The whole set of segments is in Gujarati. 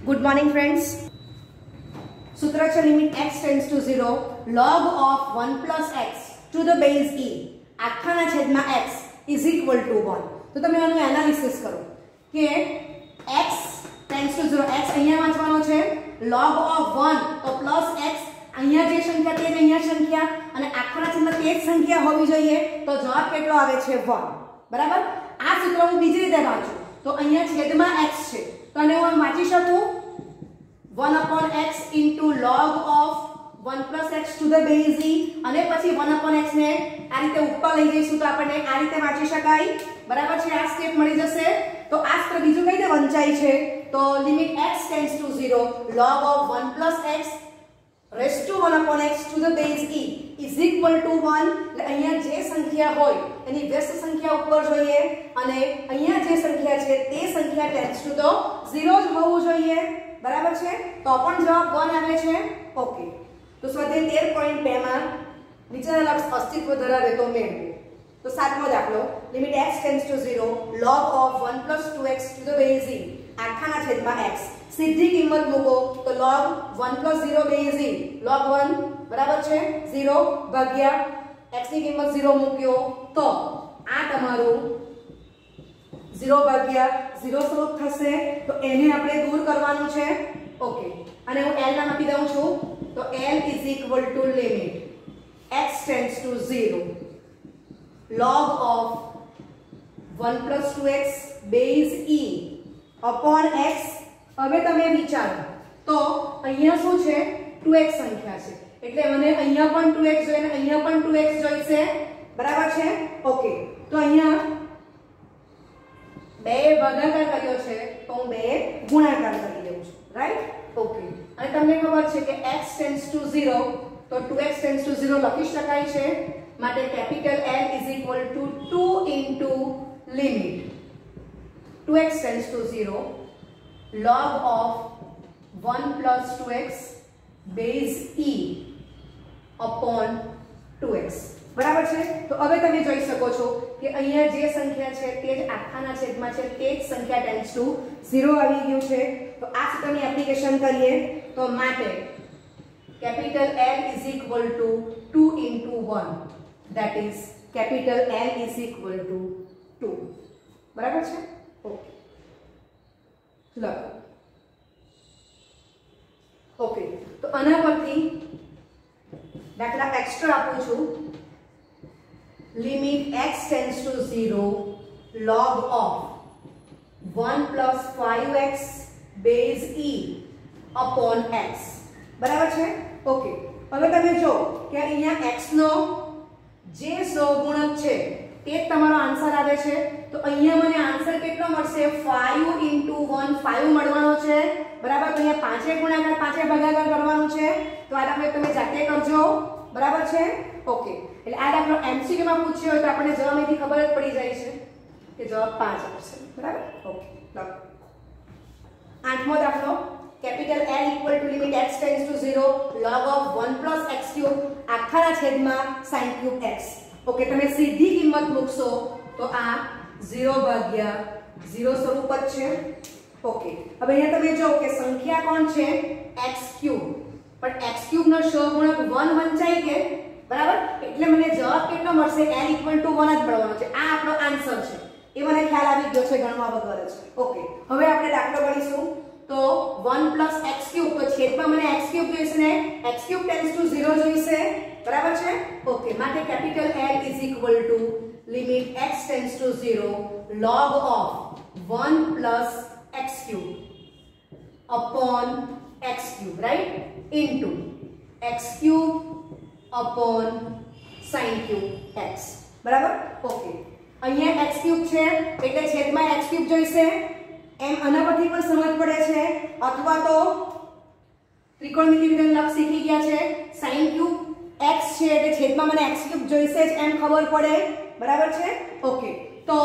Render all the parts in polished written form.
Good morning friends. सूत्र है limit x tends to 0 log of 1 plus x to the base e આખાના છેદમાં x is equal to 1। તો તમે આનું એનાલિસિસ કરો કે x ટેન્ડ્સ ટુ 0 x અહીંયા વાંચવાનો છે log of 1 તો પ્લસ x અહીંયા જે સંખ્યા તે જ અહીંયા સંખ્યા અને આખાના છેદમાં તે જ સંખ્યા હોવી જોઈએ તો જવાબ કેટલો આવે છે 1। બરાબર। આ સૂત્ર હું બીજી રીતે વાંચું તો અહીંયા છેદમાં x છે તો આને હું વાંચી શકું 1 upon x into log of 1 plus x to the base e અને પછી 1 upon x ને આ રીતે ઉપર લઈ જઈશું તો આપણને આ રીતે વાંચી શકાય। બરાબર છે। આ સ્ટેપ મળી જશે તો આ સૂત્ર બીજું કઈ રીતે વંચાય છે તો limit x tends to 0 log of 1 plus x raised to 1 upon x to the base e is equal to 1। એટલે અહીંયા જે સંખ્યા હોય એની વ્યસ્ત સંખ્યા ઉપર જોઈએ અને અહીંયા જે સંખ્યા છે તે સંખ્યા ટેન્ડ્સ ટુ તો 0 જ હોવું જોઈએ। બરાબર છે। તો પણ જવાબ 1 આવે છે। ઓકે। તો સ્વાધ્યાય 13.2 માં નીચેના લક્ષ અસ્તિત્વ ધરાવે તો મેળવો। તો સાતમો દાખલો limit x tends to 0 log of 1 plus 2x to the base e આખાના છેદમાં x સીધી કિંમત મૂકો તો log 1 plus 0 base e log 1 બરાબર છે 0 ભાગ્યા x ની કિંમત 0 મૂક્યો તો આ તમારું 0 ભાગ્યા 0 સ્વરૂપ થશે તો એને આપણે દૂર કરવાનું છે। ઓકે અને હું l નામ આપી દઉં છું તો l is equal to limit x tends to 0 log of 1 plus 2x base e upon x। હવે તમે વિચારો તો અહીંયા શું છે 2x સંખ્યા છે એટલે મને અહીંયા પણ 2x જોઈએ અને અહીંયા પણ 2x જોઈશે। બરાબર છે। ઓકે તો અહીંયા બે ભાગાકાર કર્યો છે તો હું બે ગુણાકાર કરી દઉં છું। રાઈટ। ઓકે અને તમને ખબર છે કે x ટેન્ડ્સ ટુ 0 તો 2x ટેન્ડ્સ ટુ 0 લખી શકાય છે માટે capital L is equal two 2 into limit 2x tends to 0 log of 1 plus 2x base e upon 2x। બરાબર છે। તો હવે તમે જોઈ શકો છો કે અહીંયા જે સંખ્યા છે તે જ આખાના છેદમાં છે તે જ સંખ્યા ટેન્ડ્સ ટુ 0 આવી ગયું છે। તો આ સૂત્રની એપ્લિકેશન કરીએ તો માટે capital L is equal to 2 into 1 that is capital L is equal to 2। બરાબર છે। ઓકે લખો। ઓકે તો આના પરથી દાખલા એક્સ્ટ્રા આપું છું limit x tends to 0 log of 1 plus 5x base e upon x। બરાબર છે। ઓકે હવે તમે જો કે અહીંયા x નો જે સહગુણક છે તે જ તમારો આન્સર આવે છે તો અહીંયા મને આન્સર કેટલો મળશે 5 into 1 5 મળવાનો છે। બરાબર। તો અહીંયા પાંચે ગુણાકાર પાંચે ભાગાકાર કરવાનું છે તો આ દાખલો તમે જાતે કરજો। બરાબર છે। ઓકે એટલે આ દાખલો MCQ માં પૂછ્યો હોય તો આપણે જવાબ અહીંથી ખબર જ પડી જાય છે કે જવાબ 5 આવશે। બરાબર। ઓકે લખો। આઠમો દાખલો capital L equal to limit x tends to 0 log of 1 plus x cube આખાના છેદમાં sin ક્યુબ x। ઓકે તમે સીધી કિંમત મૂકશો તો આ 0 ભાગ્યા 0 સ્વરૂપ જ છે। ઓકે હવે અહીંયા તમે જો કે સંખ્યા કોણ છે x ક્યુબ પણ x ક્યુબ નો સહગુણક 1 વંચાય કે બરાબર એટલે મને જવાબ કેટલો મળશે l ઇક્વલ ટુ 1 જ મળવાનો છે। આ આપણો આન્સર છે એ મને ખ્યાલ આવી ગયો છે ગણવા વગર જ। ઓકે હવે આપણે દાખલો ગણીશું તો 1 plus x ક્યુબ તો છેદમાં મને x ક્યુબ જોઈશે ને x ક્યુબ ટેન્ડ્સ ટુ 0 જોઈશે। બરાબર છે। ઓકે માટે capital L is equal to limit x tends to 0 log of 1 plus x cube upon x cube right into x cube upon sin cube x। બરાબર। ઓકે અહીંયા x cube છે એટલે છેદમાં x cube જોઈશે એમ આના પરથી પણ સમજ પડે છે અથવા તો ત્રિકોણમિતિ વિધેય લક્ષ શીખી ગયા છે sin cube x છે એટલે છેદમાં મને x cube જોઈશે જ એમ ખબર પડે। બરાબર છે। ઓકે તો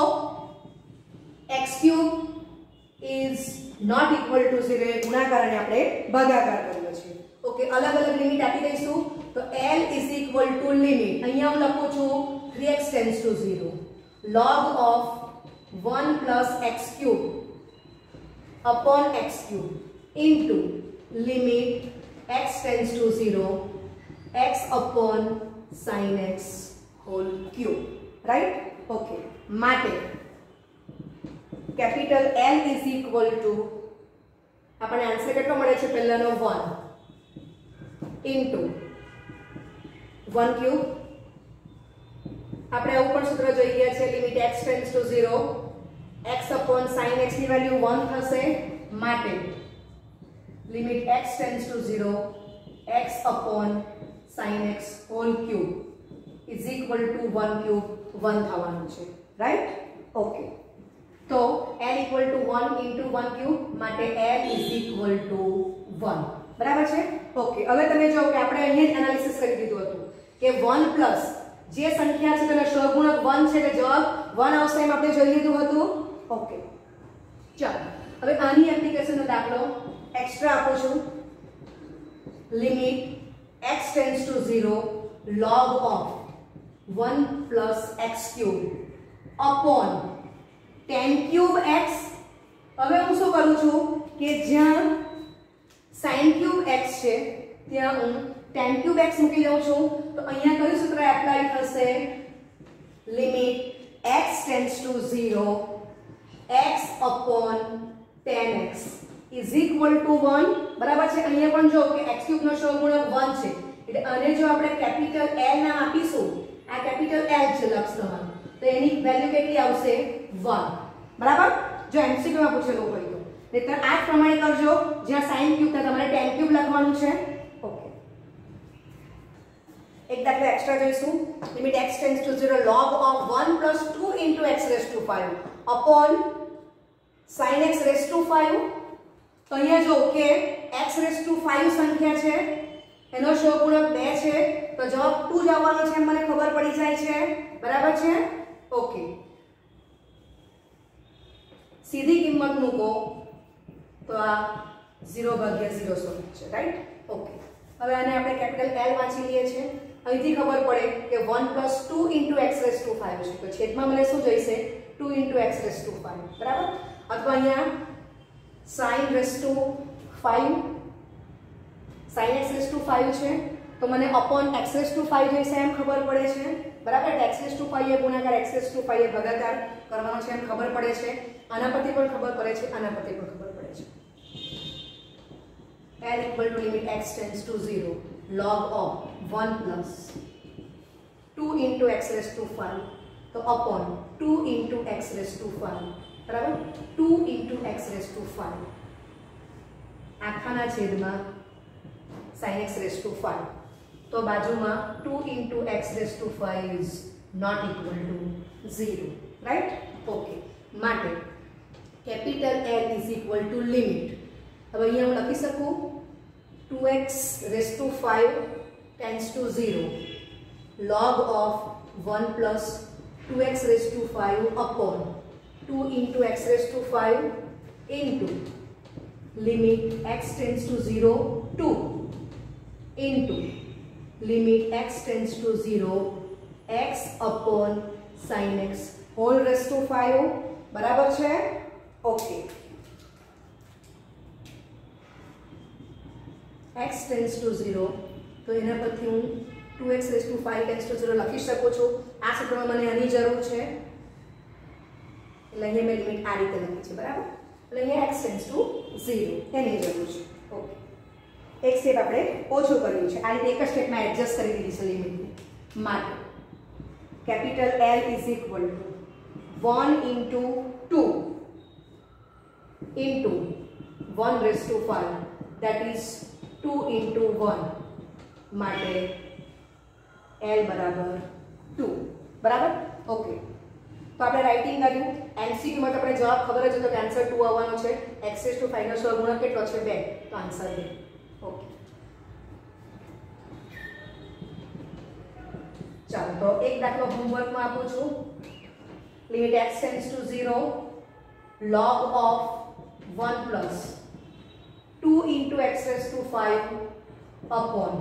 x cube is not equal to 0 એ ગુણાકારને આપણે ભાગાકાર કર્યો છે। ઓકે અલગ અલગ લિમિટ આપી દઈશું તો L is equal to limit અહીંયા હું લખું છું 3x tends to 0 log of 1 plus x cube upon x cube into limit x tends to 0 x upon sin x whole cube. Right? Okay. માટે capital L is equal to આપણે આન્સર કેટલો મળે છે પહેલાનો 1 into 1 cube. આપણે આવું પણ સૂત્ર જોઈ ગયા છે limit x tends to 0 x upon sin x ની વેલ્યુ 1 થશે માટે limit x tends to 0 x upon sin x whole cube is equal to 1 cube 1 થવાનું છે. રાઈટ? ઓકે. તો l equal to 1 into 1 cube માટે l is equal to 1. બરાબર છે? ઓકે. હવે તમે જો કે આપણે અહીં જ એનાલિસિસ કરી દીધું હતું કે 1 પ્લસ જે સંખ્યા છે તેનો સહગુણક 1 છે એટલે જવાબ 1 આવશે એમ આપણે જોઈ લીધું હતું. ઓકે. ચાલો હવે આની એપ્લિકેશનનો દાખલો એક્સ્ટ્રા આપું છું. Limit x tends to 0 log of 1 plus x cube upon tan cube x. હવે હું શું કરું છું કે જ્યાં sin cube x છે ત્યાં હું tan cube x મૂકી દઉં છું. તો અહીંયા કયું સૂત્ર એપ્લાય થશે? Limit x tends to 0 x upon tan x is equal to 1. બરાબર છે? અહીંયા પણ જો કે x cube નો સહગુણક 1 છે એટલે આને જો આપણે કેપિટલ L નામ આપીશું, આ કેપિટલ L છે લક્ષમાં, તો એની વેલ્યુ કેટલી આવશે? 1. બરાબર? જો MCQ માં પૂછેલું હોય તો નહીતર આ જ પ્રમાણે કરજો. જ્યાં sin cube ત્યાં તમારે tan cube લખવાનું છે. ઓકે. એક દાખલો એક્સ્ટ્રા જોઈશું. Limit x tends to 0 log of 1 plus 2 into x raised to 5 upon sin x raised to 5. તો અહીંયા જો કે x raised to 5 સંખ્યા છે એનો સહગુણક 2 છે તો જવાબ 2 જ આવવાનો છે મને ખબર પડી જાય છે. બરાબર છે? ઓકે. સીધી કિંમત મૂકો તો આ 0 ભાગ્યા 0 સ્વરૂપ છે. રાઈટ? ઓકે. હવે આને આપણે કેપિટલ L વાંચી લઈએ છીએ. અહીંથી ખબર પડે કે 1 plus 2 into x raised to 5 છે તો છેદમાં મને શું જોઈશે? 2 into x raised to 5. બરાબર? અથવા અહીંયા sin raised to 5 sin x raised to 5 છે તો મને upon x raised to 5 જોઈશે એમ ખબર પડે છે. બરાબર? એટલે x raised to 5 એ ગુણાકાર x raised to 5 એ ભાગાકાર કરવાનો છે એમ ખબર પડે છે. આના પરથી પણ ખબર પડે છે, આના પરથી પણ ખબર પડે છે. L equal to limit x tends to 0 log of 1 plus 2 into x raised to 5 તો upon 2 into x raised to 5. બરાબર? 2 into x raised to 5 આખાના છેદમાં sin x raised to 5. તો બાજુમાં 2 into x raised to 5 is not equal to 0. Right? Okay. માટે capital L is equal to limit. હવે અહીંયા હું લખી શકું 2x raised to 5 tends to 0 log of 1 plus 2x raised to 5 upon 2 into x raised to 5 into limit x tends to 0 2 into limit x tends to 0 x upon sin x whole raised to 5. બરાબર છે? ઓકે. x tends to 0 તો એના પરથી હું 2x raised to 5 tends to 0 લખી શકું છું. આ સૂત્રમાં મને આની જરૂર છે એટલે અહીંયા મેં લિમિટ આ રીતે લખી છે. બરાબર? એટલે અહીંયા x tends to 0 એની જરૂર છે. ઓકે. એક સ્ટેપ આપણે ઓછું કર્યું છે. આ રીતે એક જ સ્ટેપમાં એડજસ્ટ કરી દીધી છે લિમિટને. માટે capital L is equal to 1 into 2 into 1 raised to 5 that is 2 into 1 માટે L બરાબર 2. બરાબર? ઓકે. તો આપણે રાઇટિંગ કર્યું. MCQ માં તો આપણે જવાબ ખબર જ હતો કે આન્સર 2 આવવાનો છે. x raised to 5 નો સહગુણક કેટલો છે? 2. તો આન્સર 2. ઓકે. ચાલો તો એક દાખલો હોમવર્કમાં આપું છું. Limit x tends to 0 log of 1 plus 2 into x raised to 5 upon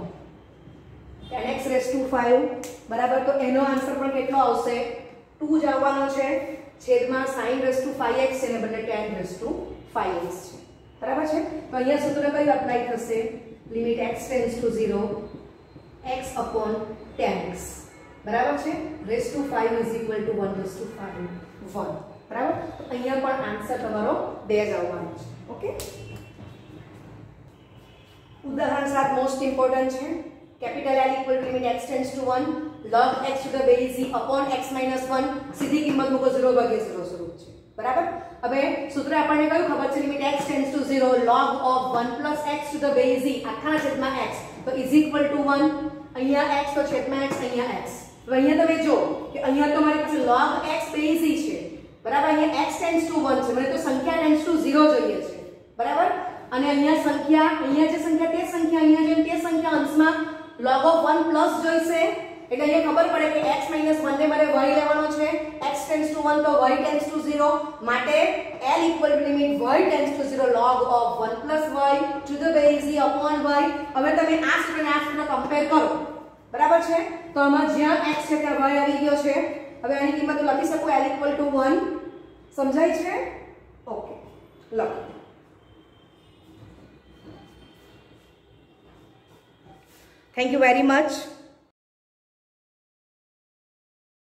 tan x raised to 5. બરાબર? તો એનો આન્સર પણ કેટલો આવશે? 2 જ આવવાનો છે. છેદમાં sin raised to 5x છે ને બદલે tan raised to 5x છે. બરાબર છે. તો અહીંયા સૂત્ર કયું એપ્લાય થશે? Limit x tends to 0 x upon 10x બરાબર છે. Raise to 5 is equal to 1 raise to 5 1 બરાબર. તો અહીંયા પણ આન્સર તમારો 2 જ આવવાનો છે. ઓકે. ઉદાહરણ 7 મોસ્ટ ઇમ્પોર્ટન્ટ છે. Capital L equal to limit x tends two 1 log x to the base e upon x minus 1 સીધી કિંમત મૂકો 0 ભાગ્યા 0 સ્વરૂપ છે. બરાબર. હવે સૂત્ર આપણને કયું ખબર છે? Limit x tends to 0 log of 1 plus x to the base e આખાના છેદમાં x તો ઇઝ ઇક્વલ ટુ 1. અહીંયા x તો છેદમાં x, અહીંયા x. હવે અહીંયા તમે જો કે અહીંયા તો મારી પાસે log x base e છે. બરાબર. અહીંયા x ટેન્ડ્સ ટુ 1 છે. મને તો સંખ્યા ટેન્ડ્સ ટુ 0 જોઈએ છે. બરાબર. અને અહીંયા સંખ્યા, અહીંયા જે સંખ્યા તે સંખ્યા, અહીંયા જેમ તે સંખ્યા અંશમાં log of 1 plus જોઈશે. એટલે અહીંયા ખબર પડે કે x - 1 ને મારે y લેવાનો છે. x ટેન્ડ્સ ટુ 1 તો y ટેન્ડ્સ ટુ 0 માટે L equal to limit y tends to 0 log of 1 plus y to the base e upon y. હવે તમે આ સૂત્રને આ સૂત્ર કમ્પેર કરો. બરાબર છે. તો આમાં જ્યાં x છે ત્યાં y આવી ગયો છે. હવે આની કિંમત લખી શકું L ઇક્વલ ટુ 1. સમજાય છે? ઓકે. લખો. Thank you very much.